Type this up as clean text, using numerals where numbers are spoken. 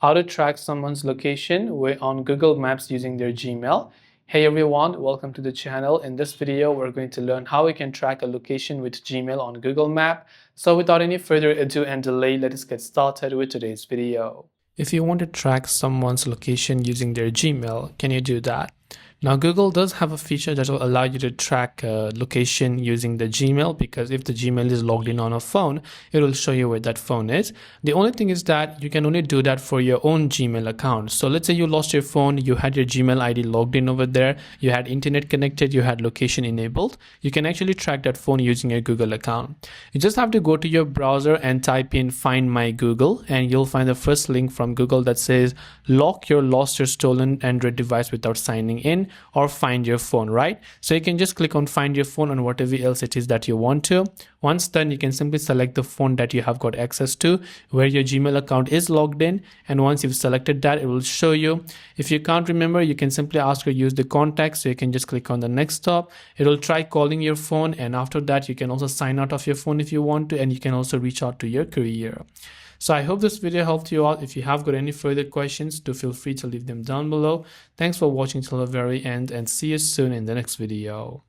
how to track someone's location on Google Maps using their Gmail. Hey everyone, welcome to the channel. In this video, we're going to learn how we can track a location with Gmail on Google Map. So without any further ado and delay, let us get started with today's video. If you want to track someone's location using their Gmail, can you do that? Now, Google does have a feature that will allow you to track location using the Gmail, because if the Gmail is logged in on a phone, it will show you where that phone is. The only thing is that you can only do that for your own Gmail account. So let's say you lost your phone, you had your Gmail ID logged in over there, you had internet connected, you had location enabled. You can actually track that phone using your Google account. You just have to go to your browser and type in Find My Google, and you'll find the first link from Google that says lock your lost or stolen Android device without signing in, or find your phone, right? So you can just click on find your phone on whatever else it is that you want to. Once done, you can simply select the phone that you have got access to where your Gmail account is logged in, and once you've selected that, it will show you. If you can't remember, you can simply ask or use the contact, so you can just click on the next stop. It will try calling your phone, and after that you can also sign out of your phone if you want to, and you can also reach out to your courier. So I hope this video helped you out. If you have got any further questions, do feel free to leave them down below. Thanks for watching till the very end, and see you soon in the next video.